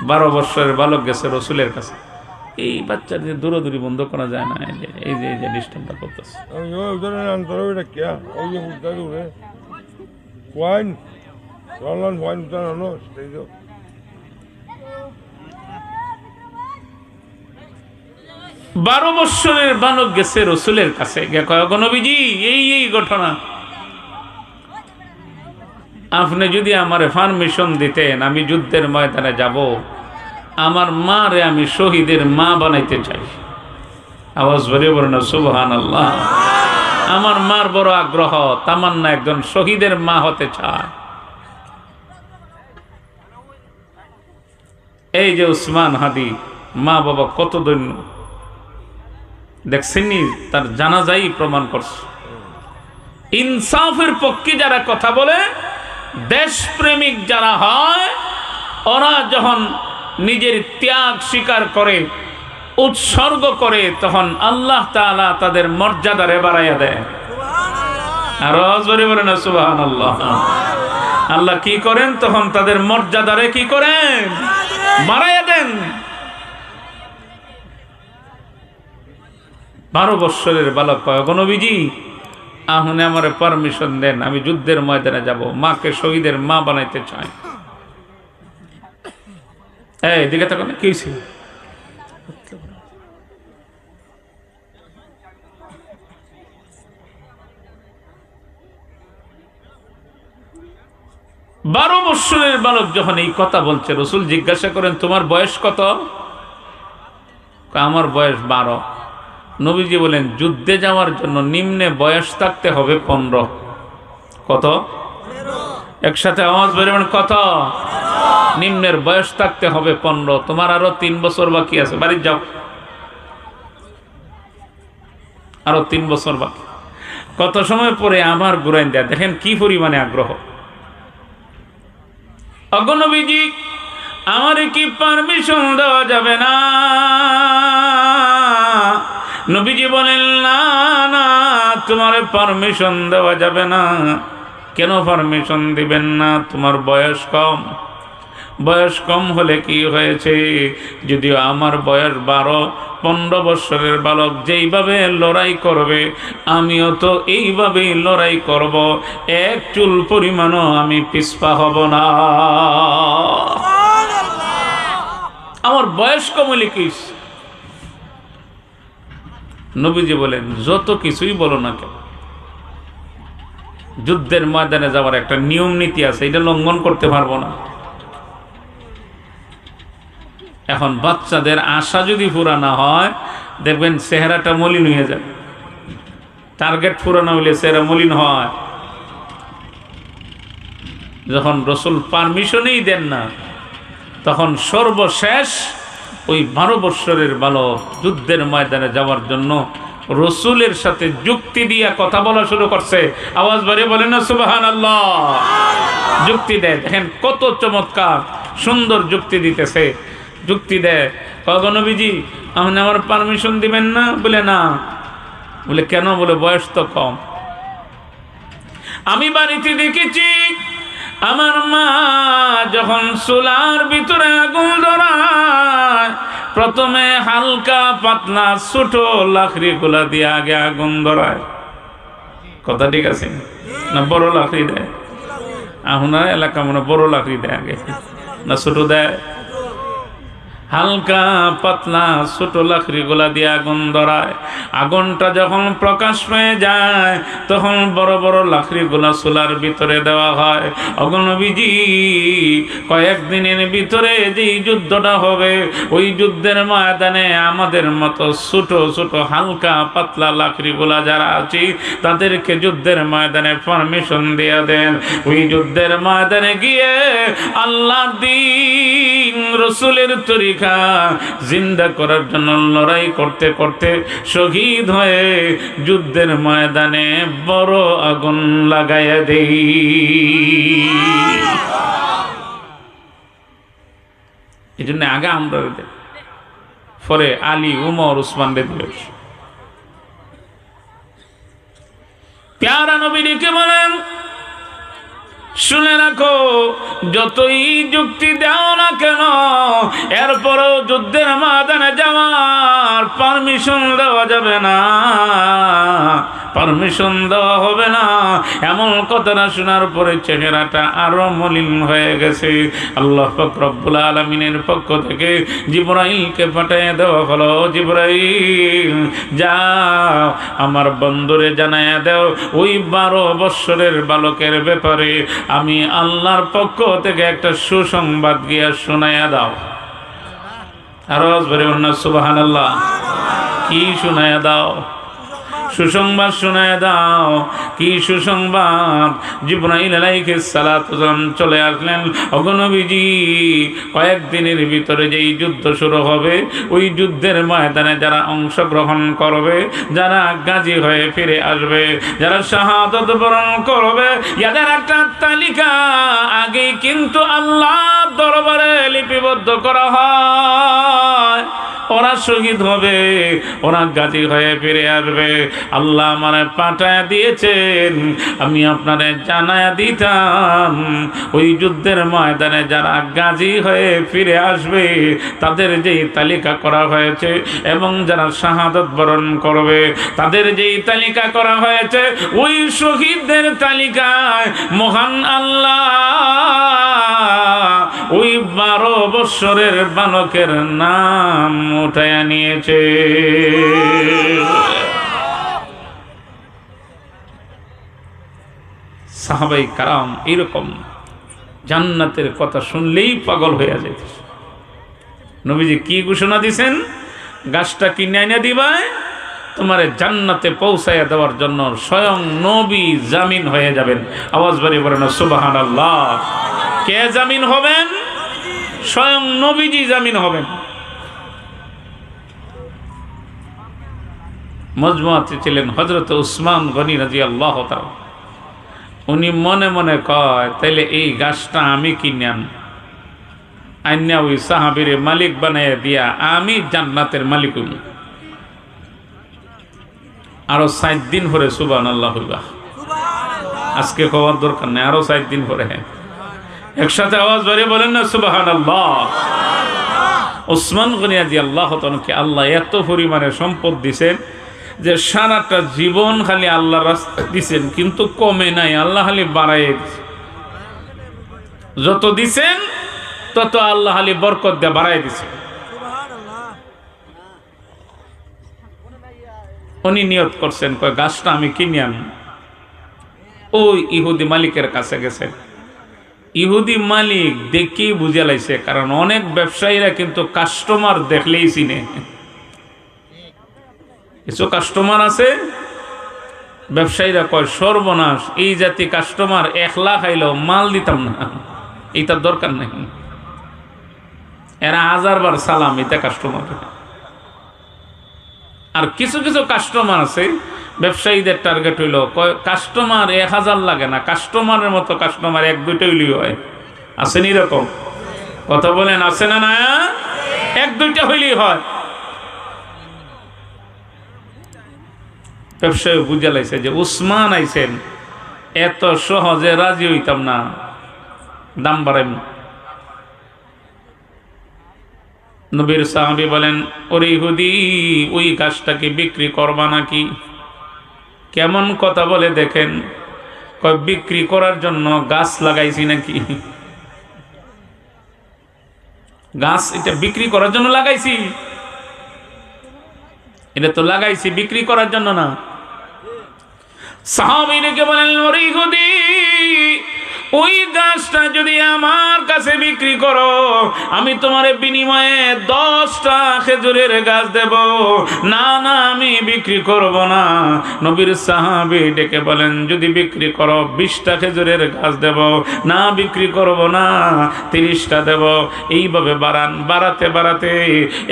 A: 12 বৎসরের বালক গেছে রসুলের কাছে। এই বাচ্চাদের দূরদূরি বন্ধ করা যায় না, এই যে ডিস্টার্বটা করতেছে। 12 বৎসরের বালক গেছে রসুলের কাছে, নবীজি এই ঘটনা, আপনি যদি আমার পারমিশন দিতেন আমি যুদ্ধের ময়দানে যাব, আমার মারে আমি শহীদের মা বানাইতে চাই। আওয়াজ বেরিয়ে বলেন না সুবহানাল্লাহ। আমার মার বড় আগ্রহ, তামান্না একজন শহীদের মা হতে চায়। এই যে উসমান হাদি, মা বাবা কত দৈন্য দেখছেননি, তার জানাজাই প্রমাণ করছে। ইনসাফের পক্ষে যারা কথা বলে, দেশপ্রেমিক যারা হয়, ওরা যখন নিজের ত্যাগ স্বীকার করে, উৎসর্গ করে, তখন আল্লাহ তাআলা তাদের মর্যাদারে বাড়াইয়া দেয়। আর জোরে বলেন না সুবহানাল্লাহ। আল্লাহ কি করেন? তখন তাদের মর্যাদারে কি করেন? বাড়াইয়া দেন। 12 বৎসরের বালক কয়, নবীজি আহুনে আমারে পারমিশন দেন, আমি যুদ্ধের ময়দানে যাব, মাকে শহীদের মা বানাইতে চাই। এই দিকে তখন কি হয়েছে? 12 বৎসরের বালক যখন এই কথা বলছে, রাসূল জিজ্ঞাসা করেন, তোমার বয়স কত? আমার বয়স 12। নবীজি বলেন, যুদ্ধে যাওয়ার জন্য নিম্নে বয়স থাকতে হবে 15। কত? একসাথে আওয়াজ বেরোবেন, কত? নিম্নের বয়স থাকতে হবে 15। তোমার আরো 3 বছর বাকি আছে, বাড়ি যাও, আরো 3 বছর বাকি। কত সময় পরে আবার ঘুরাইন দেয়। দেখেন কি পরিমাণে আগ্রহ। নবীজি আমারে কি পারমিশন দেওয়া যাবে না? নবীজি বলেন, না না, তোমার পারমিশন দেওয়া যাবে না। কেন পারমিশন দিবেন না? তোমার বয়স কম। বয়স কম হলে কি হয়েছে? যদিও আমার বয়স 12-15 বৎসরের বালক যেইভাবে লড়াই করবে, আমিও তো এইভাবেই লড়াই করব। এক চুল পরিমাণও আমি পিছপা হব না। আমার বয়স কম হলে কি? নবীজি বলেন, যত কিছুই বলো না কেন, যুদ্ধের ময়দানে যাওয়ার একটা নিয়ম নীতি আছে, এটা লঙ্ঘন করতে পারবো না। এখন বাচ্চাদের আশা যদি পুরা না হয়, দেখবেন চেহারাটা মলিন হয়ে যায়। টার্গেট পুরা না হইলে চেহারা মলিন হয়। যখন রাসূল পারমিশনই দেন না, তখন সর্বশেষ ওই 12 বৎসরের বালক যুদ্ধের ময়দানে যাওয়ার জন্য রাসূলের সাথে যুক্তি দিয়া কথা বলা শুরু করছে। আওয়াজ বাড়িয়ে বলেন না সুবহানাল্লাহ। যুক্তি দেয়, দেখেন কত চমৎকার সুন্দর যুক্তি দিতেছে। যুক্তি দেয়, নবীজি আপনি আমার পারমিশন দিবেন না? বলে না। বলে কেন? বলে বয়স তো কম। আমি বাড়িতে দেখেছি আমার মা যখন চুলার ভিতরে আগুন ধরায়, প্রথমে হালকা পাতলা ছোট লাকড়ি গুলা দিয়ে আগে আগুন ধরায়। কথা ঠিক আছে না? বড় লাকড়ি দেয়? আপনার এলাকা মনে বড় লাকড়ি দেয় আগে, না ছোট দেয়? হালকা পাতলা ছোট লাকড়ি গোলা দিয়ে আগুন ধরায়। আগুনটা যখন প্রকাশ পেয়ে যায়, তখন বড় বড় লাকড়ি গোলা চুলার ভিতরে দেওয়া হয়। নবীজি কয়েকদিনের ভিতরে যেই যুদ্ধটা হবে, ওই যুদ্ধের ময়দানে আমাদের মতো ছোট ছোট হালকা পাতলা লাকড়ি গোলা যারা আছে, তাদেরকে যুদ্ধের ময়দানে পারমিশন দিয়ে দেন। ওই যুদ্ধের ময়দানে গিয়ে আল্লাহর দ্বীন রাসূলের তরিকা জিন্দা করার জন্য লড়াই করতে করতে শহীদ হয়ে যুদ্ধের ময়দানে বড় আগুন লাগাইয়া দেই। এই জন্য আগে আমরা পরে আলী, উমর, উসমান দিবস। প্যারা নবী ডেকে বলেন, শুনে রাখো, যতই যুক্তি দাও না কেন, এরপরও যুদ্ধের ময়দানে যাওয়ার পারমিশন দেওয়া যাবে না, পারমিশন দেওয়া হবে না। এমন কথাটা শোনার পরে চেহারাটা আরো মলিন হয়ে গেছে। আল্লাহ পাক রব্বুল আলামিনের পক্ষ থেকে জিবরাইলকে পাঠিয়ে দেওয়া হলো, জিবরাইল যাও আমার বন্ধুরে জানায়া দাও, ওই 12 বৎসরের বালকের ব্যাপারে আমি আল্লাহর পক্ষ থেকে একটা সুসংবাদ গিয়া শোনায়া দাও। আরজ বলে না সুবহানাল্লাহ। কি শুনায়া দাও, সুসংবাদ শোনায় দাও। কি সুসংবাদ? জিবরাইল আলাইহিস সালাতু ওয়াসালাম চলে আসলেন। ওগো নবীজি, কয়েকদিনের ভিতরে যেই যুদ্ধ শুরু হবে, ওই যুদ্ধের ময়দানে যারা অংশগ্রহণ করবে, যারা গাজী হয়ে ফিরে আসবে, যারা শাহাদাত বরণ করবে, এদের একটা তালিকা আগেই কিন্তু আল্লাহর দরবারে লিপিবদ্ধ করা হয়। ওরা শহীদ হবে, ওরা গাজী হয়ে ফিরে আসবে। আল্লাহ আমারে পাঠায় দিয়েছেন, আমি আপনারে জানায়া দিতাম ওই যুদ্ধের ময়দানে যারা গাজী হয়ে ফিরে আসবে তাদের যেই তালিকা করা হয়েছে এবং যারা শাহাদাত বরণ করবে তাদের যেই তালিকা করা হয়েছে, ওই শহীদদের তালিকায় মহান আল্লাহ ওই 12 বৎসরের বালকের নাম উঠায়া নিয়েছে। সাহাবাই কারাম এরকম জান্নাতের কথা শুনলেই পাগল হয়ে যেত। নবীজি কি ঘোষণা দিছেন? গাছটা কিনে এনে দিবায়, তোমারে জান্নাতে পৌঁছাইয়া দেওয়ার জন্য স্বয়ং নবী জামিন হয়ে যাবেন। আওয়াজ বাড়িয়ে বলেন সুবহানাল্লাহ। কে জামিন হবেন? স্বয়ং নবীজি জামিন হবেন। মজমুআতে ছিলেন হযরত উসমান গনি রাদিয়াল্লাহু তাআলা। উনি মনে মনে কয়, তাইলে এই গাছটা আমি কিনাম, আইনা ওই সাহাবীরে মালিক বানাইয়া দিয়া আমি জান্নাতের মালিক হইব। আরো 7 দিন পরে সুবহানাল্লাহ হইবা। আজকে কওয়ার দরকার নেই, আরো 7 দিন পরে। একসাথে আওয়াজ বাড়িয়ে বলেন না সুবহানাল্লাহ। উসমান গনি রাদিয়াল্লাহু তাআলাকে আল্লাহ এত পরিমাণে সম্পদ দিছেন যে সারাটা জীবন খালি আল্লাহর রাস্তায় দিছেন, কিন্তু কমে নাই, আল্লাহ খালি বাড়াইয়ে দিছে। যত দিছেন তত আল্লাহ খালি বরকত দিয়ে বাড়াই দিছে। উনি নিয়ত করছেন, কয় গাছটা আমি কিনে আন। ওই ইহুদি মালিকের কাছে গেছেন। ইহুদি মালিক দেখেই বুঝে লাইছে, কারণ অনেক ব্যবসায়ীরা কিন্তু কাস্টমার দেখলেই চিনে। কিছু কাস্টমার আছে, ব্যবসায়ীরা কয় সর্বনাশ, এই জাতি কাস্টমার 1 লাখ আইলেও মাল দিতাম না, এইটার দরকার নেই। এরা 1000 বার সালাম, এটা কাস্টমার। আর কিছু কিছু কাস্টমার আছে, ব্যবসায়ীদের টার্গেট হইল কাস্টমার 1000 লাগে না, কাস্টমারের মতো কাস্টমার 1-2টা হইলেই হয়। আছেন এরকম? কথা বলেন, আছে না? না, 1-2টা হইলেই হয়। ব্যবসায়ী বুঝে লাইছে যে উসমান আইছেন, এত সহজে রাজি হইতাম না, দাম বাড়াইম। নবীর সাহাবী বলেন, ওরে ইহুদি, ওই গাছটাকে বিক্রি করবা নাকি? কেমন কথা বলে দেখেন, কয় বিক্রি করার জন্য গাছ লাগাইছি নাকি? গাছ এটা বিক্রি করার জন্য লাগাইছি? এটা তো লাগাইছি বিক্রি করার জন্য না। সাহাবীকে বলেন, ওরে ইহুদি, ওই গাছটা যদি আমার কাছে বিক্রি করো, আমি তোমার বিনিময়ে 10টা খেজুরের গাছ দেব। না না, আমি বিক্রি করব না। নবীর সাহাবী ডেকে বলেন, যদি বিক্রি করো 20টা খেজুরের গাছ দেব। না, বিক্রি করব না, 30টা দেব। এইভাবে বাড়াতে বাড়াতে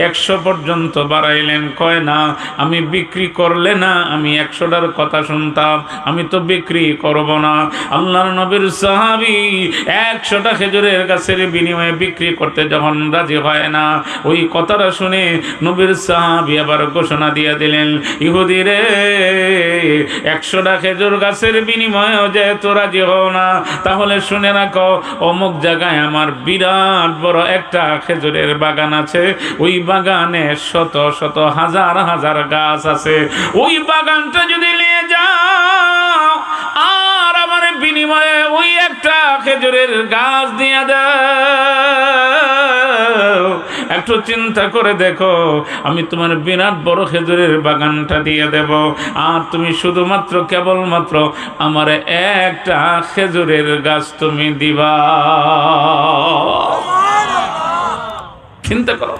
A: 100 পর্যন্ত বাড়াইলেন। কয় না, আমি বিক্রি করলে না আমি 100টার কথা শুনতাম, আমি তো বিক্রি করব না। আল্লাহর নবীর সাহাবী 100টা খেজুরের গাছের বিনিময়ে বিক্রি করতে যখন রাজি হয় না, ওই কথাটা শুনে নবীর সাহাবী আবার ঘোষণা দিয়ে দিলেন, ইহুদি রে, 100টা খেজুর গাছের বিনিময়েও যেহেতু রাজি হও না, তাহলে শুনে রাখো, অমুক জায়গায় আমার বিরাট বড় একটা খেজুরের বাগান আছে। ওই বাগানে শত শত হাজার হাজার গাছ আছে। ওই বাগানটা যদি নিয়ে যাও আর আমার বিনিময়ে ওই একটা খেজুরের গাছ দিয়ে দাও, একটু চিন্তা করে দেখো, আমি তোমার বিরাট বড় খেজুরের বাগানটা দিয়ে দেব, আর তুমি শুধুমাত্র কেবলমাত্র আমার একটা খেজুরের গাছ তুমি দিবা। চিন্তা করো,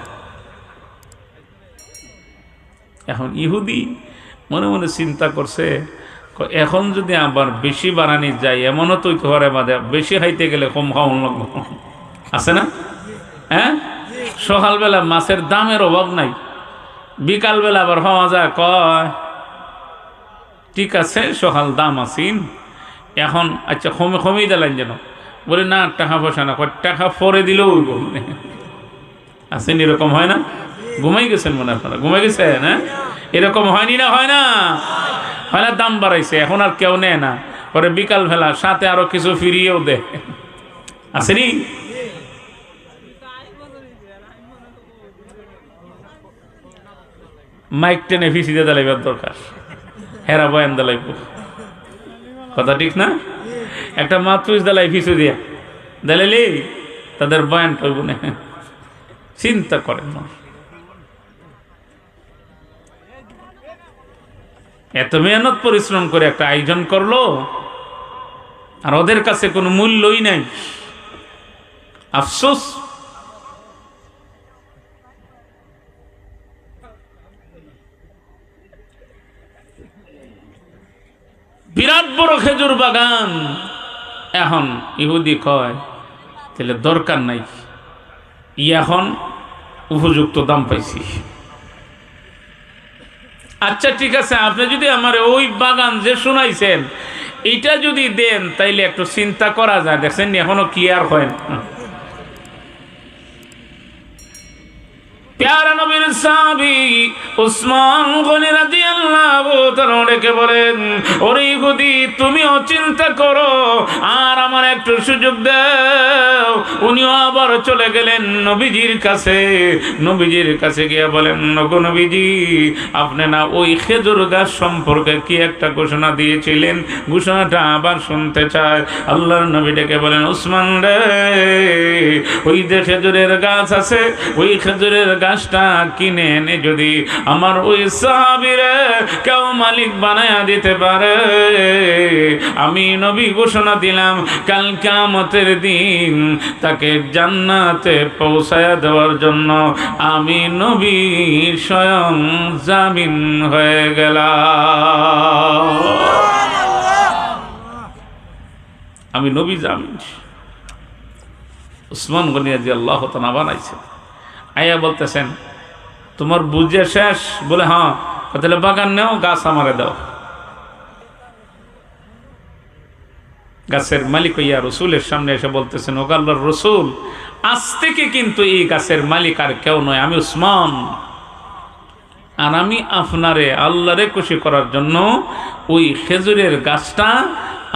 A: এখন ইহুদি মনে মনে চিন্তা করছে, এখন যদি আবার বেশি বাড়ানি যায় এমনও তো হইতে পারে, বাদে বেশি খাইতে গেলে কম খাওয়ান লাগবে, আছে না? হ্যাঁ, সকালবেলা মাছের দামের অভাব নাই, বিকালবেলা আবার পাওয়া যায়, কয় ঠিক আছে সকাল দাম আছেন এখন, আচ্ছা কমিয়ে দিলেন যেন, বলে না টাকা পয়সা না, টাকা পরে দিলেও আছেন, এরকম হয় না? ঘুমাই গেছেন মনে আপনারা, ঘুমাই গেছেন? হ্যাঁ, এরকম হয়নি না? হয় না? হয় না? দাম বাড়াইছে, এখন আর কেউ নেয় না, পরে বিকাল বেলা সাথে আরো কিছু ফিরিয়েও দেয়, আসেনি? মাইক টেনে ফিসিতে দালাইবার দরকার, হেরা বয়ান দালাইব, কথা ঠিক না? একটা মাতৃস দালাই ফিসু দিয়া দালাইলি তাদের বয়ান করব না, চিন্তা করেন না। এত মেহনত পরিশ্রম করে একটা আয়োজন করলো, আর ওদের কাছে কোনো মূল্যই নাই। আফসোস, বিরাট বড় খেজুর বাগান। এখন ইহুদি কয় তাহলে দরকার নাই, এখন উপযুক্ত দাম পাইছি। আচ্ছা ঠিক আছে, আপনি যদি আমার ওই বাগান যে শুনাইছেন এটা যদি দেন তাইলে একটু চিন্তা করা যায়। দেখছেন এখনো কি আর হয় না। প্যারা নবীর সাহাবী উসমান গনি রাদিয়াল্লাহু তাআলা ডেকে বলেন, ওরে ইহুদি তুমিও চিন্তা করো আর আমার একটু সুযোগ দাও। উনিও আবার চলে গেলেন নবীজির কাছে। নবীজির কাছে গিয়ে বলেন, ওগো নবীজি, আপনি না ওই খেজুর গাছ সম্পর্কে কি একটা ঘোষণা দিয়েছিলেন, ঘোষণাটা আবার শুনতে চায়। আল্লাহর নবী ডেকে বলেন, উসমান রে, ওই যে খেজুরের গাছ আছে, ওই খেজুরের গাছটা কিনে এনে যদি আমার ওই সাহাবীরে কেউ মালিক বানায়া দিতে পারে, আমি নবী ঘোষণা দিলাম কাল কিয়ামতের দিন তাকে জান্নাতে পৌঁছায়া দেওয়ার জন্য আমি নবী স্বয়ং জামিন হয়ে গেলাম। আমি নবী জামিন। উসমান গনি রাদিয়াল্লাহু তাআলা বানাইছে। আয়া বলতেছেন, তোমার বুঝে শেষ? বলে হ্যাঁ। তাহলে বাগান নেও, গাছ আমারে দাও। গাছের মালিক হইয়া রসুলের সামনে এসে বলতেছেন, ও আল্লাহর রসুল, আজ থেকে কিন্তু এই গাছের মালিক আর কেউ নয়, আমি উসমান। আর আমি আপনারে আল্লাহরে খুশি করার জন্য ওই খেজুরের গাছটা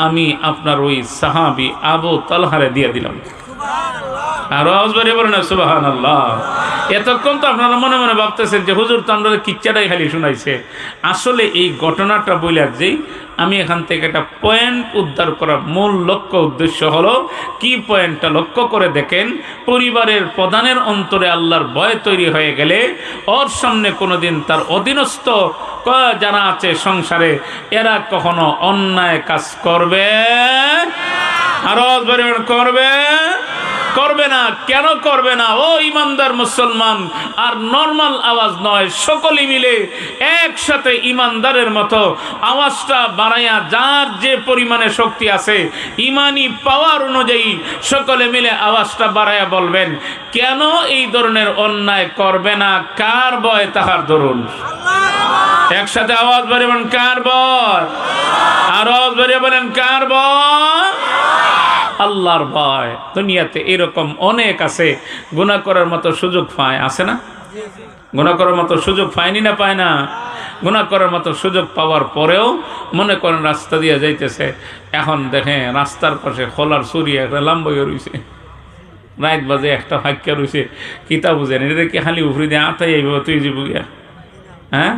A: আমি আপনার ওই সাহাবী আবু তালহারে দিয়ে দিলাম। আর আওয়াজবাড়ি বলেন সুবহানাল্লাহ। এতক্ষণ তো আপনারা মনে মনে ভাবতেছেন যে হুজুর তো আমরা কিচ্ছাটাই খালি শুনাইছে। আসলে এই ঘটনাটা বলে যেই আমি এখান থেকে একটা পয়েন্ট উদ্ধার করার মূল লক্ষ্য উদ্দেশ্য হলো কি পয়েন্টটা লক্ষ্য করে দেখেন, পরিবারের প্রধানের অন্তরে আল্লাহর ভয় তৈরি হয়ে গেলে ওর সামনে কোনোদিন তার অধীনস্থ যারা আছে সংসারে এরা কখনো অন্যায় কাজ করবে আর করবে না। কেন করবে না? ও ইমানদার মুসলমান, আর নরমাল আওয়াজ নয়, সকলে মিলে একসাথে ইমানদারের মতো আওয়াজটা বাড়াইয়া যার যে পরিমাণে শক্তি আছে ইমানি পাওয়ার অনুযায়ী সকলে মিলে আওয়াজটা বাড়াইয়া বলবেন, কেন এই ধরনের অন্যায় করবে না? কার ভয় তাহার দরুন। একসাথে আওয়াজ বাড়িয়ে বলেন, কার ভয়? আর আওয়াজ বাড়িয়ে বলেন, কার ভয়? আল্লাহর ভয়। দুনিয়াতে এরকম অনেক আছে গুনাহ করার মতো সুযোগ পায়, আছে না? গুনাহ করার মতো সুযোগ পায়নি না পায় না? গুনাহ করার মতো সুযোগ পাওয়ার পরেও মনে করেন রাস্তা দিয়ে যাইতেছে, এখন দেখেন রাস্তার পাশে খোলার চুরি একটা লাম্বইয়া রয়েছে, রাত বাজে একটা হাক্কা রয়েছে, কিতা বুঝেন এটা কি খালি উফরি দিয়ে আতাই আইব তুই যাব গিয়া, হ্যাঁ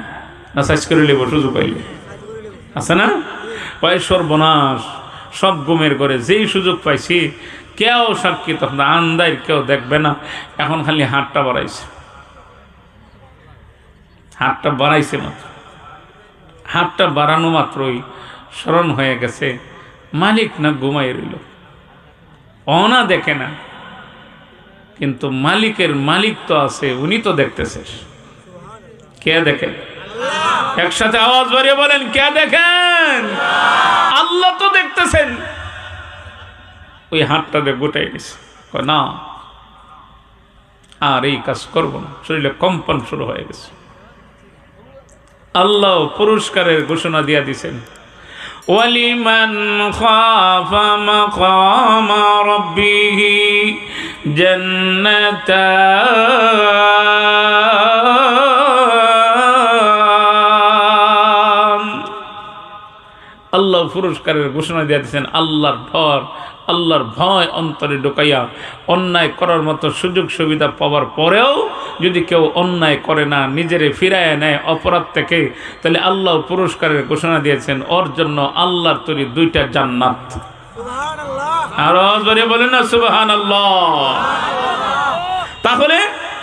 A: না সাইজ করে লিব সুযোগ পাইলে, আছে না? পায় সর্বনাশ, সব গুমের করে যেই সুযোগ পাইছি কেউ সাক্ষী তখন আন্দায় কেউ দেখবে না। এখন খালি হাতটা বাড়াইছে, হাতটা বাড়াইছে মাত্র, হাতটা বাড়ানো মাত্রই স্মরণ হয়ে গেছে মালিক না ঘুমাই রইল, অনা দেখে না, কিন্তু মালিকের মালিক তো আছে, উনি তো দেখতেছে। কে দেখে? একসাথে আওয়াজ বাড়িয়ে বলেন, কে দেখেন? আল্লাহ তো দেখতেছেন। ওই হাতটাকে গোটাই দিছে, না আর এই কাজ করবো না, শরীরে কম্পন শুরু হয়ে গেছে। আল্লাহ পুরস্কারের ঘোষণা দিয়া দিছেন, ওয়ালিমান খাফা মাকামা রাব্বিহি জান্নাতান। আল্লাহ পুরস্কারের ঘোষণা দিয়া দিয়েছেন। আল্লাহর ভয় অন্তরে ঢুকাইয়া অন্যায় করার মতো সুযোগ সুবিধা পাওয়ার পরেও যদি কেউ অন্যায় করে না, নিজেরে ফিরায় নেয় অপরাধ থেকে, তাহলে আল্লাহ পুরস্কারের ঘোষণা দিয়েছেন, ওর জন্য আল্লাহর তৈরি 2টা জান্নাত। আর জোরে বলেন না সুবহানাল্লাহ। তাহলে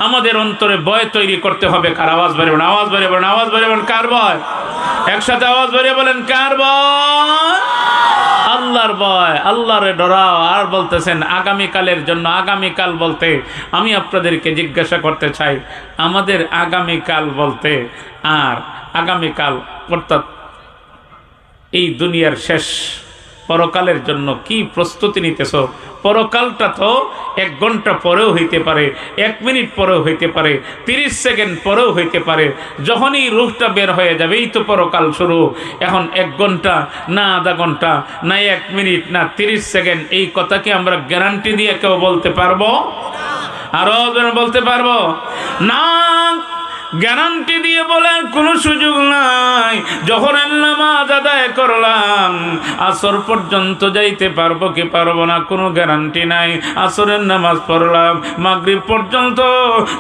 A: আমাদের অন্তরে ভয় তৈরি করতে হবে। কার? আওয়াজ বাড়িয়ে বলেন, আওয়াজ বাড়িয়ে বলেন, আওয়াজ বাড়িয়ে বলেন, কার ভয়? একসাথে আওয়াজ বাড়িয়ে বলেন, কার ভয়? আল্লাহর ভয়। আল্লাহরে ডরাও। আর বলতেছেন আগামীকালের জন্য। আগামীকাল বলতে আমি আপনাদেরকে জিজ্ঞাসা করতে চাই, আমাদের আগামীকাল বলতে আর আগামীকাল অর্থাৎ এই দুনিয়ার শেষ পরকালের জন্য কি প্রস্তুতি নিতেছ? পরকালটা তো 1 ঘন্টা পরেও হইতে পারে, 1 মিনিট পরেও হইতে পারে, 30 সেকেন্ড পরেও হইতে পারে। যখনই রূহটা বের হয়ে যাবে এই তো পরকাল শুরু। এখন 1 ঘন্টা না, আধা ঘন্টা না, 1 মিনিট না, 30 সেকেন্ড, এই কথা কি আমরা গ্যারান্টি দিয়ে কেউ বলতে পারবো? আরো বলতে পারবো না। গ্যারান্টি দিয়ে বলার কোনো সুযোগ নাই। যখন নামাজ আদায় করলাম আসর পর্যন্ত যাইতে পারবো কি পারবো না কোনো গ্যারান্টি নাই। আসরের নামাজ পড়লাম মাগরিব পর্যন্ত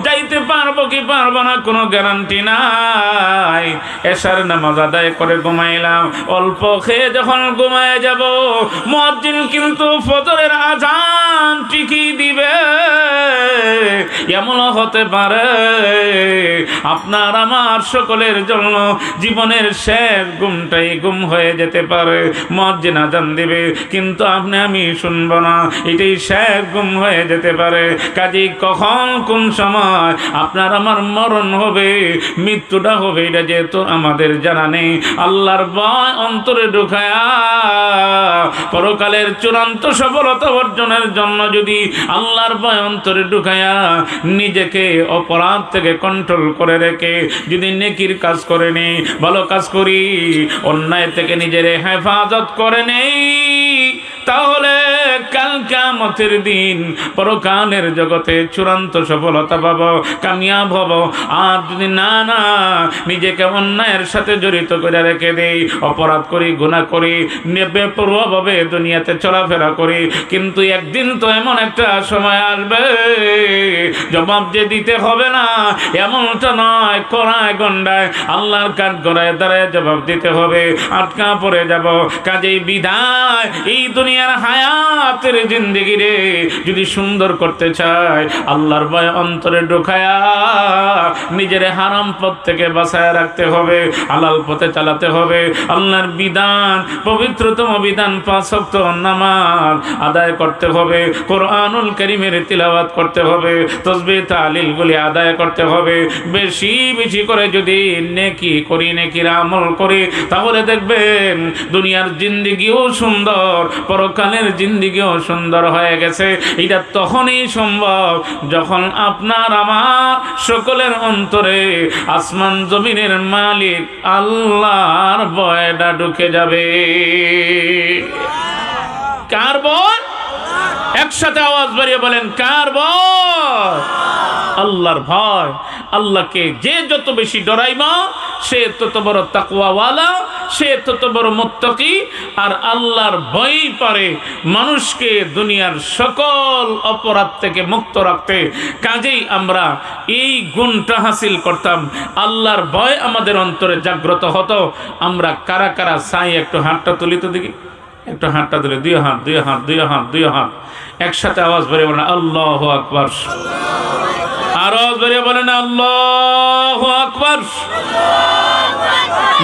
A: যাইতে পারবো কি পারবো না কোনো গ্যারান্টি নাই। এশার নামাজ আদায় করে ঘুমাইলাম, অল্প খেয়ে যখন ঘুমায় যাব মুয়াজ্জিন কিন্তু ফজরের আযান ঠিকই দিবে। এমনও হতে পারে আপনার আমার সকলের জন্য জীবনের শেষ ঘুমটাই ঘুম হয়ে যেতে পারে। মুয়াজ্জিন আযান দিবে কিন্তু আপনি আমি শুনবো না, এটাই শেষ ঘুম হয়ে যেতে পারে। কাজেই কখন কোন সময় আপনার আমার মরণ হবে, মৃত্যুটা হবে, এটা যেহেতু আমাদের জানা নেই। আল্লাহর ভয় অন্তরে ঢুকায়া পরকালের চূড়ান্ত সফলতা অর্জনের জন্য যদি আল্লাহর ভয় অন্তরে ঢুকায়া নিজেকে অপরাধ থেকে কন্ট্রোল করে রেখে যদি নেকির কাজ করে নেই, ভালো কাজ করি, অন্যায় থেকে নিজের হেফাজত করে নেই, তাহলে কাল কিয়ামতের দিন পরকালের জগতে চূড়ান্ত সফলতা পাবো, কামিয়াব হব। আর যদি না নিজেকে অন্যায়ের সাথে জড়িত করে রেখে দেই, অপরাধ করি, গুনাহ করি, বেপরোয়াভাবে দুনিয়াতে চলাফেরা করি, কিন্তু একদিন তো এমন একটা সময় আসবে জবাব যে দিতে হবে না এমনটা নয়, কড়ায় গন্ডায় আল্লাহর কাঠ গড়ায় দাঁড়ায় জবাব দিতে হবে, আটকা পড়ে যাব। কাজেই বিধায় এই দুনিয়ার হায়াতের জিন্দেগি রে যদি সুন্দর করতে চায় আল্লাহর ভয় অন্তরে ঢুকায়া নিজের হারাম পথ থেকে বাঁচায় রাখতে হবে, হালাল পথে চালাতে হবে। আল্লাহর বিধান, পবিত্রতম বিধান 5 ওয়াক্ত নামাজ আদায় করতে হবে, কোরআনুল কারীমের তিলাওয়াত করতে হবে, তাসবিহ তাহলিলগুলি আদায় করতে হবে। বেশি বেশি করে যদি নেকি করি, নেকির আমল করি, তাহলে দেখবেন দুনিয়ার জিন্দেগিও সুন্দর, পরকালের জিন্দেগিও সুন্দর হয়ে গেছে। এটা তখনই সম্ভব যখন আপনার আমার সকলের অন্তরে আসমান জমিনের মালিক আল্লাহর ভয়টা ঢুকে যাবে। কার ভয়? একসাথে আওয়াজ বাড়িয়ে বলেন, কার ভয়? আল্লাহর ভয়। আল্লাহকে যে যত বেশি ডরাইবা সে তত বড় তাকওয়াওয়ালা, সে তত বড় মুত্তাকি। আর আল্লাহর ভয়ই পারে মানুষকে দুনিয়ার সকল অপরাধ থেকে মুক্ত রাখতে। কাজেই আমরা এই গুণটা হাসিল করতাম, আল্লাহর ভয় আমাদের অন্তরে জাগ্রত হতো। আমরা কারা কারা চাই একটু হাতটা তুলি তো দেখি, একটু হাতটা তুলে, 2 হাত 2 হাত 2 হাত 2 হাত একসাথে আওয়াজ বেরিয়ে বলেন আল্লাহু আকবার। আওয়াজ বেরিয়ে বলেন আল্লাহু আকবার।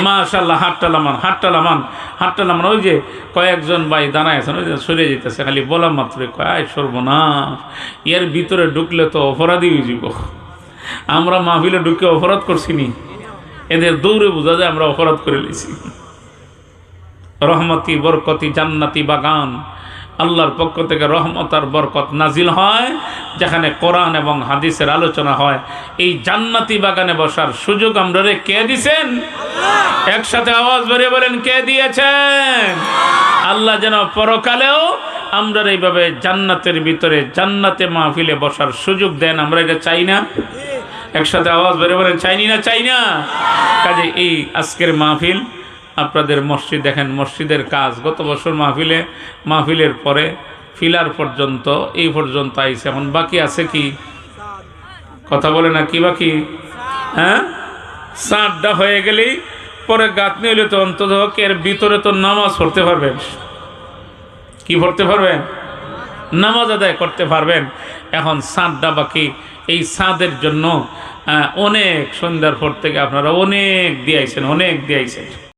A: মাশাআল্লাহ। হাতটা লামান, হাতটা লামান, হাতটা লামান। ওই যে কয়েকজন ভাই দাঁড়ায় আছেন, ওই যে সরে যেতেছে, খালি বলা মাত্র কয় সর্বনাশ, এর ভিতরে ঢুকলে তো অপরাধী হয়ে যাব। আমরা মাহফিলে ঢুকে অপরাধ করছি নি? এদের দৌড়ে বোঝা যায় আমরা অপরাধ করে নিয়েছি। রহমতি বরকতি জান্নাতি বাগান, আল্লাহর পক্ষ থেকে রহমত আর বরকত নাজিল হয় যেখানে কোরআন এবং হাদিসের আলোচনা হয়। এই জান্নাতি বাগানে বসার সুযোগ আমরা কে দিয়েছেন? একসাথে আওয়াজ বেরিয়ে বলেন, কে দিয়েছেন? আল্লাহ যেন পরকালেও আমরা এইভাবে জান্নাতের ভিতরে জান্নাতে মাহফিলে বসার সুযোগ দেন। আমরা এটা চাই না? একসাথে আওয়াজ বেরিয়ে বলেন, চাইনি না? চাই না। কাজে এই আজকের মাহফিল আপনাদের মসজিদ দেখেন, মসজিদের কাজ গত বছর মাহফিলের পরে ফিলার পর্যন্ত এই পর্যন্ত আইছে। এখন বাকি আছে কি? কথা বলে না, কি বাকি? হ্যাঁ, সাতটা হয়ে গেলেই পরে গাঁথনি হইলে তো অন্তত এর ভিতরে তো নামাজ পড়তে পারবেন। কি পড়তে পারবেন? নামাজ আদায় করতে পারবেন। এখন সাতটা বাকি। এই সাদের জন্য অনেক সন্ধ্যার পর থেকে আপনারা অনেক দিয়েছেন।